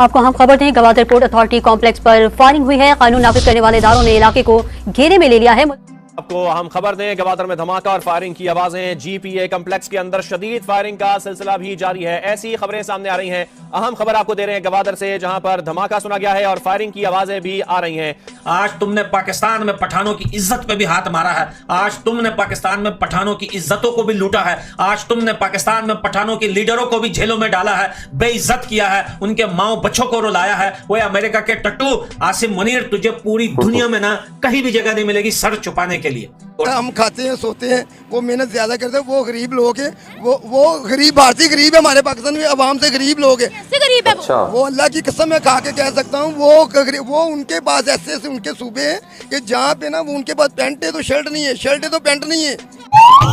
आपको हम खबर दें, गवादर पोर्ट अथॉरिटी कॉम्प्लेक्स पर फायरिंग हुई है। कानून नाफिज करने वाले इदारों ने इलाके को घेरे में ले लिया है। आपको हम खबर दें, गवादर में धमाका और फायरिंग की आवाजें। जीपीए कम्प्लेक्स के अंदर शदीद फायरिंग का सिलसिला भी जारी है। ऐसी खबरें सामने आ रही हैं। अहम खबर आपको दे रहे हैं गवादर से, जहां पर धमाका सुना गया है और फायरिंग की आवाजें भी आ रही हैं। आज तुमने पाकिस्तान में पठानों की इज्जत पे भी हाथ मारा है। आज तुमने पाकिस्तान में पठानों की इज्जतों को भी लूटा है। आज तुमने पाकिस्तान में पठानों के लीडरों को भी जेलों में डाला है, बेइज्जत किया है, उनके माओ बच्चों को रुलाया है। वो अमेरिका के टट्टू आसिम मुनीर, तुझे पूरी दुनिया में ना कहीं भी जगह नहीं मिलेगी सर छुपाने के लिए। हम खाते हैं, सोते हैं, वो मेहनत ज्यादा करते हैं। वो गरीब लोग हैं, वो गरीब भारतीय गरीब है, हमारे पाकिस्तान में अवाम से गरीब लोग हैं। गरीब है अच्छा। वो अल्लाह की कसम मैं खा के कह सकता हूँ, वो उनके पास ऐसे उनके सूबे हैं कि जहाँ पे ना वो उनके पास पैंट है तो शर्ट नहीं है, शर्ट है तो पैंट नहीं है।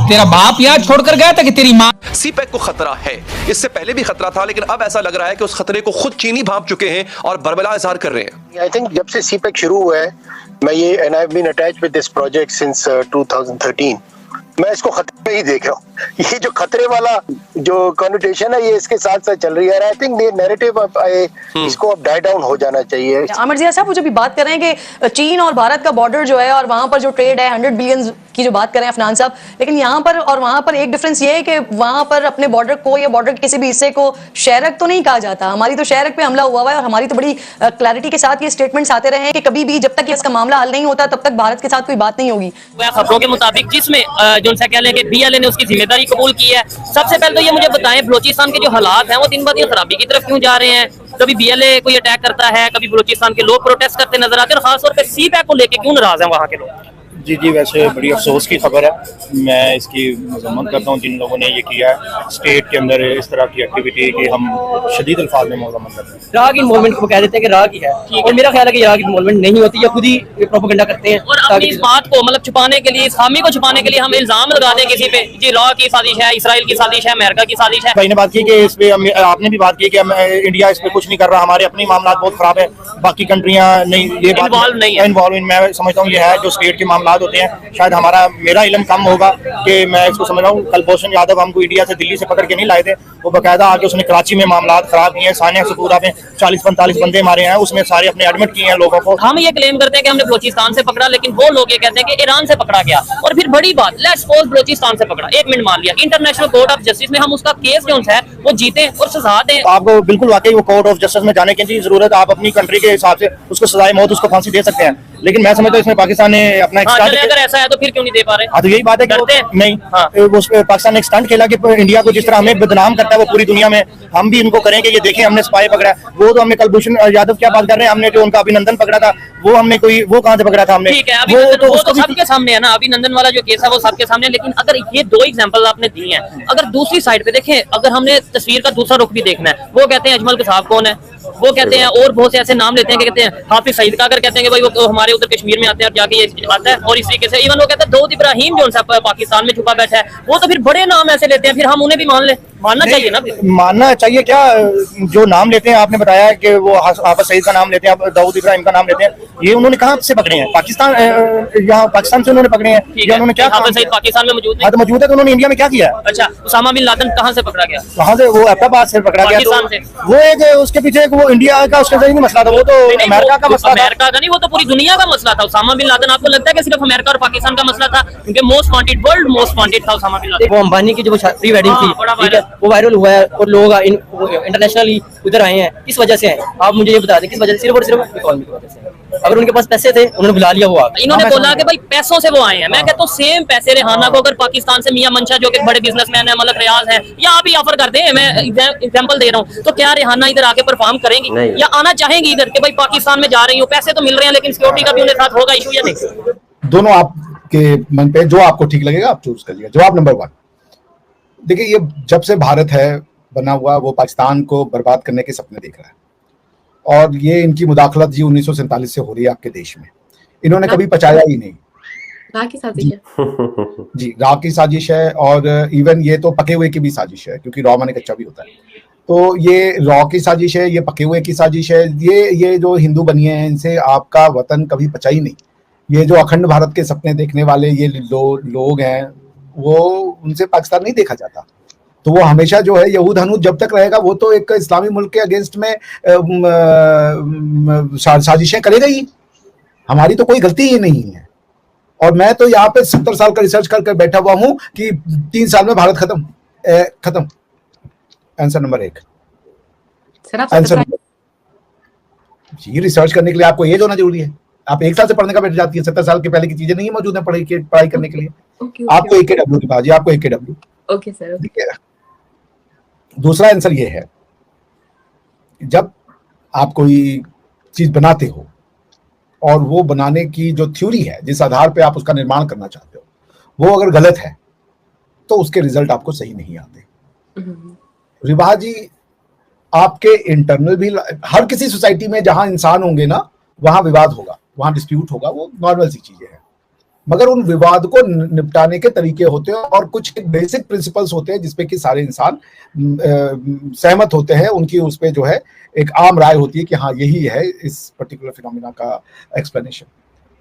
तेरा बाप यहाँ छोड़कर गया था कि तेरी माँ? सीपैक को खतरा है, इससे पहले भी खतरा था, लेकिन अब ऐसा लग रहा है कि उस खतरे को खुद चीनी भांप चुके हैं और बरबला इजहार कर रहे हैं। आई थिंक जब से सीपैक शुरू हुआ है, मैं ये and I have been attached with this project since 2013, मैं इसको खतरे पे ही देख रहा हूँ। ये जो खतरे वाला जो कॉन्नोटेशन है, ये इसके साथ साथ चल रही है। आई थिंक ये नैरेटिव इसको अब डाई डाउन हो जाना चाहिए। आमिर जिया साहब, वो जो भी बात कर रहे हैं कि चीन और भारत का बॉर्डर जो है और वहां पर जो ट्रेड है 100 बिलियन की जो बात कर रहे हैं अफनान साहब, लेकिन यहाँ पर और वहां पर एक डिफरेंस ये है कि वहां पर अपने बॉर्डर को या बॉर्डर के किसी भी हिस्से को शहरक तो नहीं कहा जाता। हमारी तो शहरक पे हमला हुआ है और हमारी तो बड़ी क्लैरिटी के साथ ये स्टेटमेंट्स आते रहे हैं कि कभी भी जब तक इसका मामला हल नहीं होता तब तक भारत के साथ कोई बात नहीं होगी। खबरों के मुताबिक जिसमें जो कह लें कि बीएलए ने उसकी जिम्मेदारी कबूल की है। सबसे पहले तो ये मुझे बताएं, बलूचिस्तान के जो हालात हैं वो दिन ब दिन खराबी की तरफ क्यों जा रहे हैं? कभी बीएलए कोई अटैक करता है, कभी बलूचिस्तान के लोग प्रोटेस्ट करते नजर आते हैं, और खासतौर पर सीपैक को लेकर क्यों नाराज हैं वहाँ के लोग? जी, वैसे बड़ी अफसोस की खबर है। मैं इसकी मजम्मत करता हूँ जिन लोगों ने ये किया है स्टेट के अंदर इस तरह की एक्टिविटी की हम शदीद अल्फाज में मजम्मत करते हैं। राह की इन्वॉल्वमेंट को कह देते हैं कि राह की है, और मेरा ख्याल है कि राह की इन्वॉल्वमेंट नहीं होती, या खुद ही प्रोपेगेंडा करते हैं। और अपनी इस बात को मतलब छुपाने के लिए, इस खामी को छुपाने के लिए हम इल्जाम लगा दें किसी पे, जी राह की साजिश है, इसराइल की साजिश है, अमेरिका की साजिश है। भाई ने बात की कि इस पे आपने भी बात की कि इंडिया इस पे कुछ नहीं कर रहा, हमारे अपने मामला बहुत खराब है, बाकी कंट्रियां नहीं ये इन्वॉल्व नहीं है। इन्वॉल्व मैं समझता हूँ ये है जो स्टेट के मामला होते हैं। शायद मेरा इल्म कम होगा कि मैं इसको समझ रहा हूँ। कलभूषण यादव हमको इंडिया से दिल्ली से पकड़ के नहीं लाए थे, वो बकायदा आके उसने कराची में मामला खराब किए हैं। सानिया सपूरा में 40-45 बंदे मारे हैं, उसमें सारे अपने एडमिट किए हैं लोगों को। हम ये क्लेम करते हैं कि हमने बलूचिस्तान से पकड़ा, लेकिन वो लोग ये कहते हैं कि ईरान से पकड़ा गया। और फिर बड़ी बात, लेट्स सपोज बलूचिस्तान से पकड़ा, एक मिनट मान लिया, इंटरनेशनल कोर्ट ऑफ जस्टिस में हम उसका केस जो है वो जीते और सजा दें। आपको बिल्कुल वाकई वो कोर्ट ऑफ जस्टिस में जाने की जरूरत, आप अपनी कंट्री के हिसाब से उसको सजाए मौत, उसको फांसी दे सकते हैं। लेकिन मैं समझता हूँ इसमें पाकिस्तान ने अपना अगर ऐसा है तो फिर क्यों नहीं दे पा रहे? हाँ, तो यही बात है कि नहीं, पाकिस्तान ने एक स्टंट खेला कि इंडिया को जिस तरह हमें बदनाम करता है वो पूरी दुनिया में, हम भी इनको करेंगे। ये देखें हमने स्पाई पकड़ा, वो तो हमने कलभूषण यादव क्या बात कर रहे हैं, हमने जो उनका अभिनंदन पकड़ा था वो हमने वो कहाँ से पकड़ा था हमने? ठीक है, वो तो सबके सामने है ना, अभिनंदन वाला जो केस है वो सबके सामने। लेकिन अगर ये दो एग्जांपल आपने दिए हैं, अगर दूसरी साइड पे देखें, अगर हमने तस्वीर का दूसरा रुख भी देखना है, वो कहते हैं अजमल कसाब कौन है, वो कहते हैं और बहुत से ऐसे नाम लेते हैं कि कहते हैं हाफिज सईद का, अगर कहते हैं कि भाई वो हमारे उधर कश्मीर में आते हैं और जाके ये आता है। और इस तरीके से इवन वो कहते हैं दाऊद इब्राहिम जो पाकिस्तान में छुपा बैठा है, वो तो फिर बड़े नाम ऐसे लेते हैं, फिर हम उन्हें भी मानना चाहिए ना? मानना चाहिए क्या? जो नाम लेते हैं, आपने बताया कि वो हाफिज सईद का नाम लेते हैं, दाऊद इब्राहिम का नाम लेते हैं, ये उन्होंने कहाँ से पकड़े हैं? पाकिस्तान, यहाँ पाकिस्तान से उन्होंने पकड़े हैं या उन्होंने क्या? हाफिज सईद पाकिस्तान में मौजूद है, मौजूद है, तो उन्होंने इंडिया में क्या किया? अच्छा, उसामा बिन लादेन कहाँ से पकड़ा गया? कहाँ से? वो अहमदाबाद से पकड़ा गया। पाकिस्तान से। वो एक उसके पीछे वो इंडिया का उसका नहीं मसला था, वो तो अमेरिका का मसला था। अमेरिका का नहीं, वो तो पूरी दुनिया का मसला था। उसामा बिन लादेन आपको लगता है कि सिर्फ अमेरिका और पाकिस्तान का मसला था? क्योंकि most wanted, world most wanted था उसामा बिन लादेन। वो अंबानी की जो प्री वेडिंग थी, ठीक है, वो वायरल हुआ है और लोग इंटरनेशनली उधर आए हैं। किस वजह से आए? आप मुझे ये बता दें, किस वजह से? सिर्फ और सिर्फ इकोनॉमी की वजह से। अगर उनके पास पैसे थे, उन्होंने बुला लिया, वो आ गए। इन्होंने बोला कि भाई पैसों से वो आए हैं। मैं कहता हूँ सेम पैसे रेहाना को अगर पाकिस्तान से मियां मंशा जो कि बड़े बिजनेसमैन है, मलक रियाज है, या आप ही ऑफर कर दें, मैं एग्जांपल दे रहा हूँ, तो क्या रेहाना इधर आके परफॉर्म करेंगी या आना चाहेंगी इधर कि भाई पाकिस्तान में जा रही हूँ, पैसे तो मिल रहे हैं लेकिन सिक्योरिटी का भी उन्हें साथ होगा इशू या नहीं? दोनों आपके मन पे जो आपको ठीक लगेगा आप चूज करिए। जवाब नंबर 1, देखिए ये जब से भारत है बना हुआ, वो पाकिस्तान को बर्बाद करने के सपने देख रहा है, और ये इनकी मुदाखलत जी 1947 से हो रही है आपके देश में। इन्होंने कभी पचाया ही नहीं। राह की साजिश है जी, राह की साजिश है, और इवन ये तो पके हुए की भी साजिश है, क्योंकि रॉ माने कच्चा भी होता है। तो ये रॉ की साजिश है, ये पके हुए की साजिश है। ये जो हिंदू बनिए हैं, इनसे आपका वतन कभी पचा ही नहीं। ये जो अखंड भारत के सपने देखने वाले ये लोग हैं, वो उनसे पाकिस्तान नहीं देखा जाता। तो वो हमेशा जो है यहूद हनूद जब तक रहेगा वो तो एक इस्लामी मुल्क के अगेंस्ट में साजिशें करेगा ही। हमारी तो कोई गलती ही नहीं है। और मैं तो यहाँ पे 70 साल का रिसर्च करके बैठा हुआ हूँ कि 3 साल में भारत खत्म। Answer number 1। आंसर ये रिसर्च करने के लिए आपको एज होना जरूरी है। आप 1 साल से पढ़ने का बैठ जाती है, 70 साल के पहले की चीजें नहीं मौजूद है पढ़ाई करने के लिए। आपको AKW की बात, आपको AKW। Okay sir. ठीक है। दूसरा आंसर ये है, जब आप कोई चीज बनाते हो और वो बनाने की जो थ्योरी है, जिस आधार पे आप उसका निर्माण करना चाहते हो, वो अगर गलत है तो उसके रिजल्ट आपको सही नहीं आते। रिवाज जी, आपके इंटरनल भी हर किसी सोसाइटी में जहां इंसान होंगे ना, वहां विवाद होगा, वहां डिस्प्यूट होगा, वो नॉर्मल सी चीजें हैं। मगर उन विवाद को निपटाने के तरीके होते हैं और कुछ बेसिक प्रिंसिपल्स होते हैं जिसपे कि सारे इंसान सहमत होते हैं। उनकी उस पे जो है एक आम राय होती है कि हाँ यही है इस पर्टिकुलर फिनोमिना का एक्सप्लेनेशन।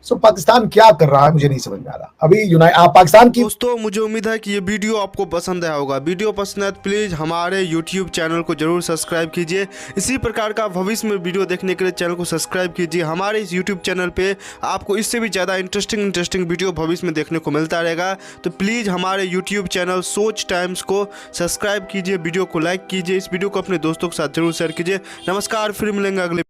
सो पाकिस्तान क्या कर रहा है मुझे नहीं समझ में आ रहा। अभी पाकिस्तान की दोस्तों, मुझे उम्मीद है कि ये वीडियो आपको पसंद आया होगा। वीडियो पसंद है तो प्लीज़ हमारे YouTube चैनल को जरूर सब्सक्राइब कीजिए। इसी प्रकार का भविष्य में वीडियो देखने के लिए चैनल को सब्सक्राइब कीजिए। हमारे इस YouTube चैनल पे आपको इससे भी ज़्यादा इंटरेस्टिंग वीडियो भविष्य में देखने को मिलता रहेगा। तो प्लीज़ हमारे YouTube चैनल सोच टाइम्स को सब्सक्राइब कीजिए, वीडियो को लाइक कीजिए, इस वीडियो को अपने दोस्तों के साथ जरूर शेयर कीजिए। नमस्कार, फिर मिलेंगे अगले